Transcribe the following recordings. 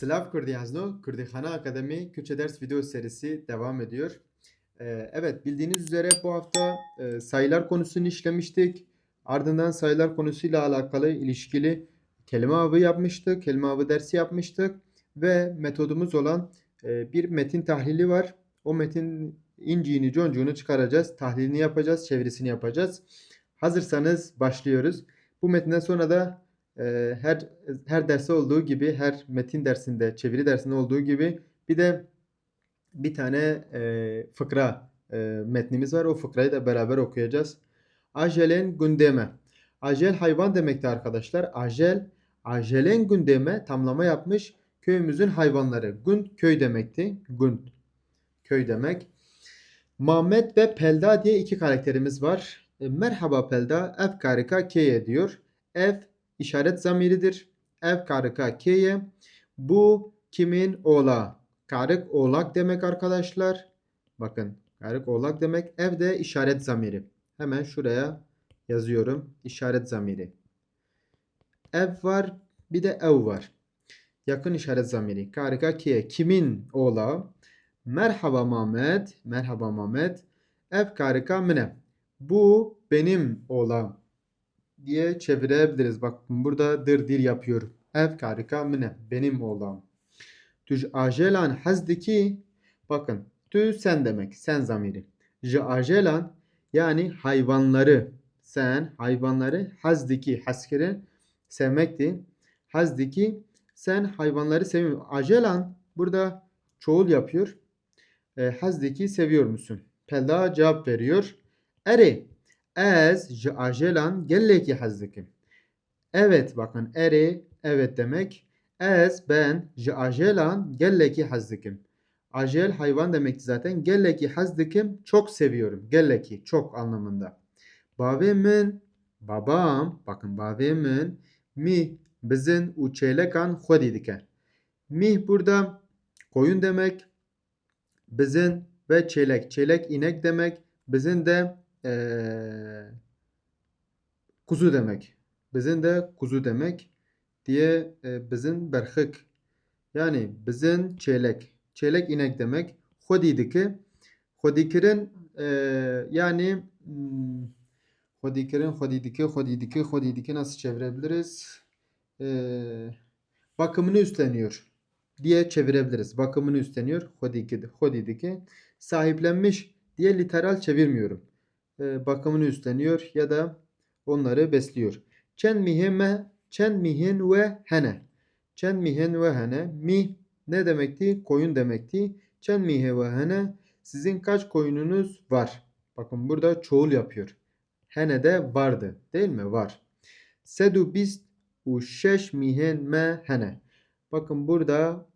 Slav Kurdi Yazno, Kurdihana Akademi Kürtçe ders video serisi devam ediyor. Evet, bildiğiniz üzere bu hafta sayılar konusunu işlemiştik. Ardından sayılar konusuyla alakalı ilişkili kelime avı yapmıştık. Kelime avı dersi yapmıştık. Ve metodumuz olan bir metin tahlili var. O metin inciğini, concuğunu çıkaracağız. Tahlilini yapacağız, çevirisini yapacağız. Hazırsanız başlıyoruz. Bu metinden sonra da her derste olduğu gibi, her metin dersinde, çeviri dersinde olduğu gibi bir de bir tane fıkra metnimiz var. O fıkrayı da beraber okuyacağız. Ajelen gündeme. Ajel hayvan demekti arkadaşlar. Ajelen gündeme tamlama yapmış. Köyümüzün hayvanları. Günd köy demekti. Günd köy demek. Mehmet ve Pelda diye iki karakterimiz var. Merhaba Pelda, ev karika keye diyor. Ev işaret zamiridir. Ev karika keye. Bu kimin oğlağı? Karık oğlak demek arkadaşlar. Bakın karık oğlak demek. Ev de işaret zamiri. Hemen şuraya yazıyorum. İşaret zamiri. Ev var, bir de ev var. Yakın işaret zamiri. Karika keye. Kimin oğlağı? Merhaba Mehmet. Merhaba Mehmet. Ev karika mine. Bu benim oğlan diye çevirebiliriz. Bak burada dir yapıyorum. Ev karika mine. Benim oğlan. Tuj ajelan hazdiki. Bakın. Tü sen demek. Sen zamiri. J ajelan yani hayvanları. Sen hayvanları hazdiki. Haskere sevmekti. Hazdiki sen hayvanları seviyorsun. Ajelan burada çoğul yapıyor. Hazdeki seviyor musun? Pelda cevap veriyor. Ere ez ajelan gelleki hazdikim. Evet bakın ere evet demek. Ez ben ajelan gelleki hazdikim. Ajel hayvan demekti zaten. Gelleki hazdikim çok seviyorum. Gelleki çok anlamında. Bavemin babam bakın bavemin mi bizim uçelekan xwedî dike. Mih burada koyun demek. Bizim ve çelek. Çelek inek demek. Bizim de kuzu demek. Bizim de kuzu demek diye bizim berhık. Yani bizim çelek. Çelek inek demek. Hodidiki. Hodikirin yani hodidiki nasıl çevirebiliriz? Bakımını üstleniyor diye çevirebiliriz. Bakımını üstleniyor. Hodidiki. Sahiplenmiş diye literal çevirmiyorum. Bakımını üstleniyor ya da onları besliyor. Çen mihin ve hene. Çen mihin ve hene. Mih ne demekti? Koyun demekti. Çen mihe ve hene. Sizin kaç koyununuz var? Bakın burada çoğul yapıyor. Hene de vardı. Değil mi? Var. Sedu bist u şeş mihen me hene. Bakın burada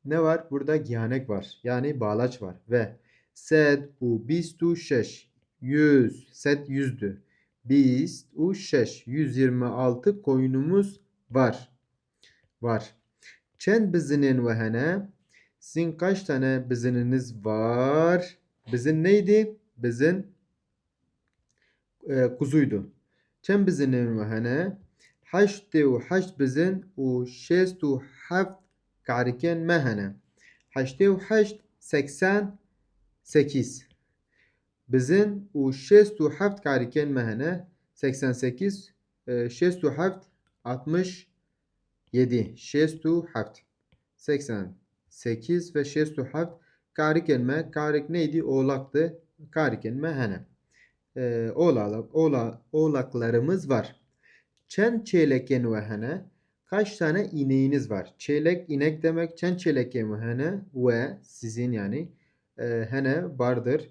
ne var? Burada giyanek var. Yani bağlaç var. Ve sed u bistu şeş. 100. Sed 100'dü. Bist u şeş. 126 koyunumuz var. Var. Çen bizinin ve hene. Sizin kaç tane bizininiz var? Bizin neydi? Bizin kuzuydu. Çen bizinin ve hene. Haşte u haşt bizin u şest u haft kariken mehene. Haşte u haşt 88. Bizin u şest u haft kariken mehene. 88. Şest u haft 67. Şest u haft 88 ve şest u haft kariken me. Karik neydi? Oğlaktı. Kariken mehene. Oğlaklarımız var. Çen çeyleken ve hene. Kaç tane ineğiniz var? Çeylek inek demek. Çen çeyleken ve hene ve sizin yani hene vardır.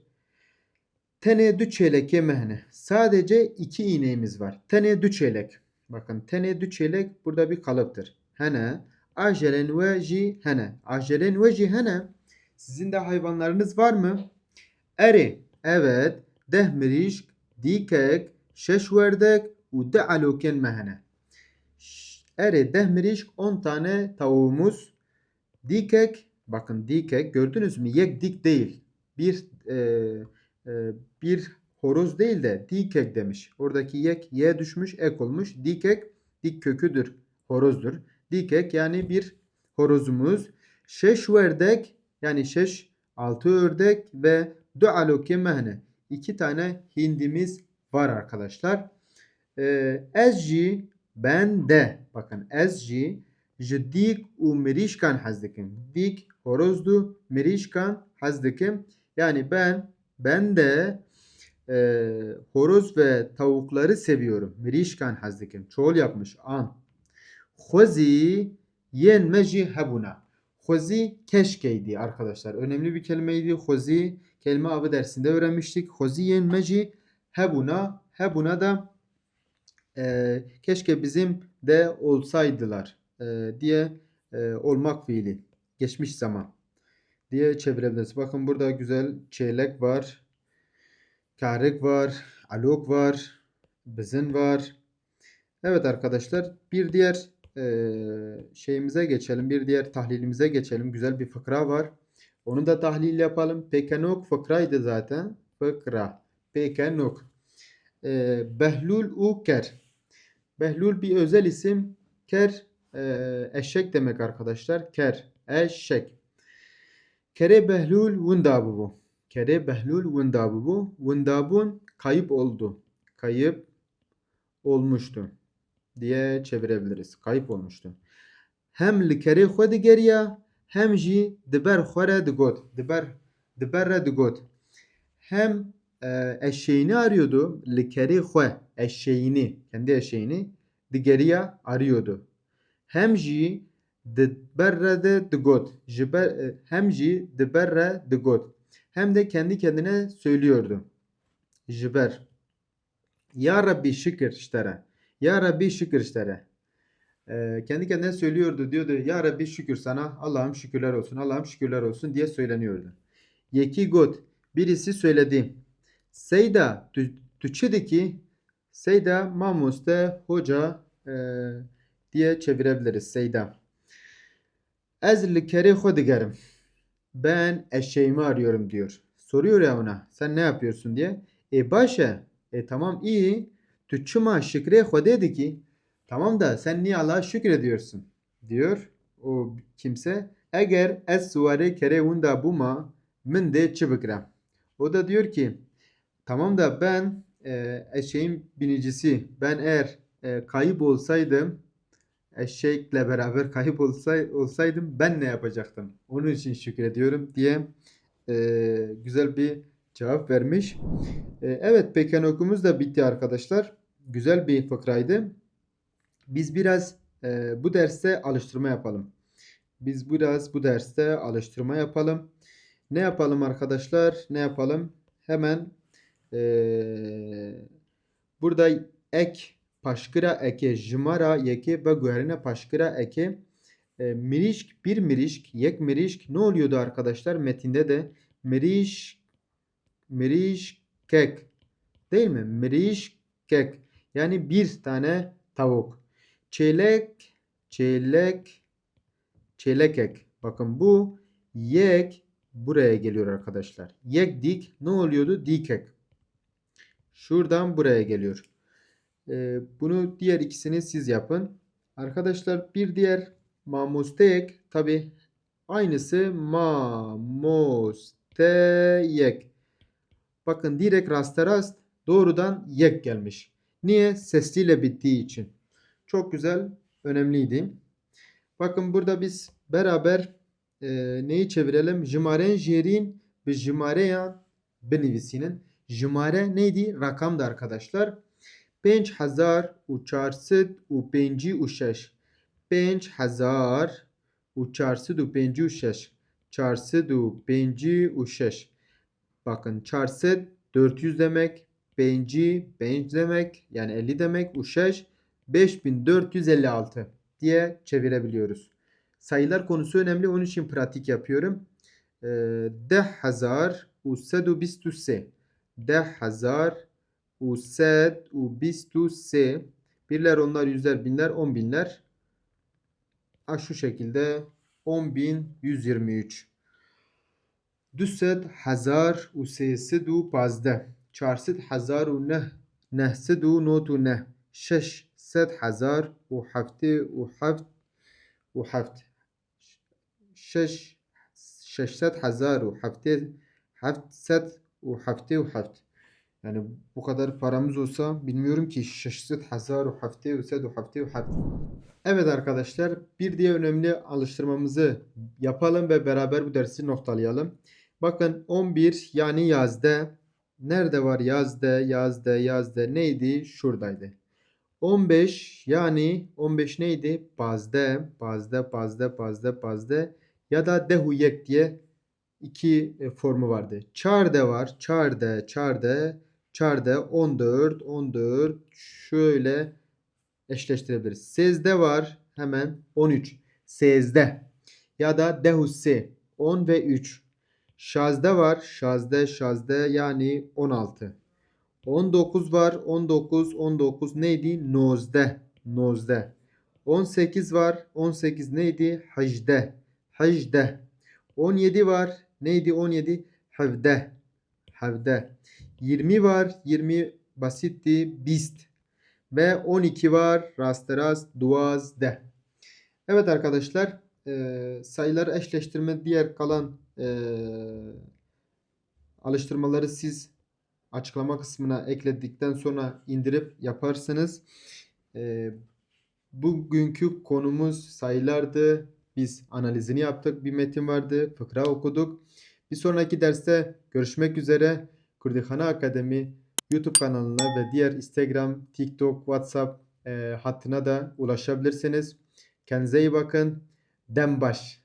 Tene dü çeyleke mehne. Sadece iki ineğimiz var. Tene dü çeylek. Bakın tene dü çeylek burada bir kalıptır. Hene ajelen ve ji hene. Ajelen ve ji hene. Sizin de hayvanlarınız var mı? Eri. Evet. Dehmirişk, dikek, şeşverdek u de aloken mehne. Eri dehmirişk 10 tane tavuğumuz. Dikek. Bakın dikek gördünüz mü? Yek dik değil. Bir horoz değil de dikek demiş. Oradaki yek düşmüş ek olmuş. Dikek dik köküdür. Horozdur. Dikek yani bir horozumuz. 6 ördek yani 6 ördek ve 2 aloke mehne. 2 tane hindimiz var arkadaşlar. Ezci ben de bakın ezci dik u mirişkan hazdikim. Dik horozdu mirişkan hazdikim. Yani ben de horoz ve tavukları seviyorum. Mirişkan hazdikim. Çoğul yapmış. An. Khozi yen meji hebuna. Khozi keşkeydi arkadaşlar. Önemli bir kelimeydi. Khozi kelime avı dersinde öğrenmiştik. Khozi yen meji hebuna. Hebuna da keşke bizim de olsaydılar diye olmak fiili. Geçmiş zaman diye çevirebiliriz. Bakın burada güzel çeyrek var. Karık var. Alok var. Bizim var. Evet arkadaşlar bir diğer şeyimize geçelim. Bir diğer tahlilimize geçelim. Güzel bir fıkra var. Onu da tahlil yapalım. Pekenok fıkraydı zaten. Fıkra. Pekenok. Behlul u ker. Behlul bir özel isim. Ker eşek demek arkadaşlar. Ker. Eşek. Kere behlul vundabubu. Kere behlul vundabubu. Vundabun kayıp oldu. Kayıp olmuştu diye çevirebiliriz. Kayıp olmuştu. Hem li kerê xwe digeriya hem jî di ber xwe re digot. Di ber re digot. Hem eşeğini arıyordu. Li kerê xwe eşeğini, kendi eşeğini digeriya arıyordu. Hem jî di ber re de digot. Hem jî di ber re digot. Hem de kendi kendine söylüyordu. Jiber. Ya Rabbi şükür iştere. Ya Rabbi şükür iştere. Kendi kendine söylüyordu. Diyordu ya Rabbi şükür sana. Allah'ım şükürler olsun. Allah'ım şükürler olsun diye söyleniyordu. Yeki got. Birisi söyledi. Seyda tüçedeki Seyda mamuste hoca diye çevirebiliriz. Seyda. Ezli kere hodigerim. Ben eşeğimi arıyorum diyor. Soruyor ya ona. Sen ne yapıyorsun diye. Başa. Tamam iyi. Tüçüma şükre hodedi ki. Tamam da sen niye Allah'a şükrediyorsun? Diyor o kimse. Eğer es suare kere unda buma min de çıbıkra. O da diyor ki tamam da ben eşeğin binicisi. Ben eğer kayıp olsaydım eşekle beraber kayıp olsaydım ben ne yapacaktım? Onun için şükrediyorum diye güzel bir cevap vermiş. Evet Peken okumuz da bitti arkadaşlar. Güzel bir fıkraydı. Biz biraz bu derste alıştırma yapalım. Biz biraz bu derste alıştırma yapalım. Ne yapalım arkadaşlar? Ne yapalım? Hemen burada ek paşkıra eke jımara yeke ve güherine paşkıra eke mirişk bir mirişk yek mirişk ne oluyordu arkadaşlar? Metinde de mirişkek değil mi? Mirişkek yani bir tane tavuk. Çelekek. Bakın bu yek buraya geliyor arkadaşlar. Yek dik ne oluyordu? Dikek. Şuradan buraya geliyor. Bunu diğer ikisini siz yapın. Arkadaşlar bir diğer mamusteyek tabi aynısı mamusteyek. Bakın direkt rasta rast doğrudan yek gelmiş. Niye? Sesliyle bittiği için. Çok güzel, önemliydi. Bakın burada biz beraber neyi çevirelim? Jimaren jerin ve jimareyan benevisinin. Jimare neydi? Rakamdı arkadaşlar. 5456. 5456. 456. Bakın 400 400 demek. 5 5 demek. Yani 50 demek. Uşeş 5456 diye çevirebiliyoruz. Sayılar konusu önemli. Onun için pratik yapıyorum. 10,323. 10,323. Birler, onlar, yüzler, binler, on binler. Şu şekilde 10.123. 2,315. 4,999. 6,707. ششصد هزار و هفته yani bu kadar paramız olsa bilmiyorum ki 600,000 Evet arkadaşlar, bir diğer önemli alıştırmamızı yapalım ve beraber bu dersi noktalayalım. Bakın 11 yani yazda. Nerede var yazda neydi? Şuradaydı. 15 yani 15 neydi? Bazde ya da dehuyek diye iki formu vardı. Çarde var. Çarde 14 şöyle eşleştirebiliriz. Sezde var hemen 13. Sezde ya da dehusse 10 ve 3. Şazde var. Şazde yani 16. 19 var. 19 neydi? Nozde. 18 var. 18 neydi? Hacde. 17 var. Neydi 17? Havde. 20 var. 20 basitti. Bist. Ve 12 var. Rasteraz duazde. Evet arkadaşlar, sayıları eşleştirme diğer kalan alıştırmaları siz açıklama kısmına ekledikten sonra indirip yaparsınız. Bugünkü konumuz sayılardı. Biz analizini yaptık. Bir metin vardı. Fıkra okuduk. Bir sonraki derste görüşmek üzere. Kurdihane Akademi YouTube kanalına ve diğer Instagram, TikTok, WhatsApp hattına da ulaşabilirsiniz. Kendinize iyi bakın. Dembaş.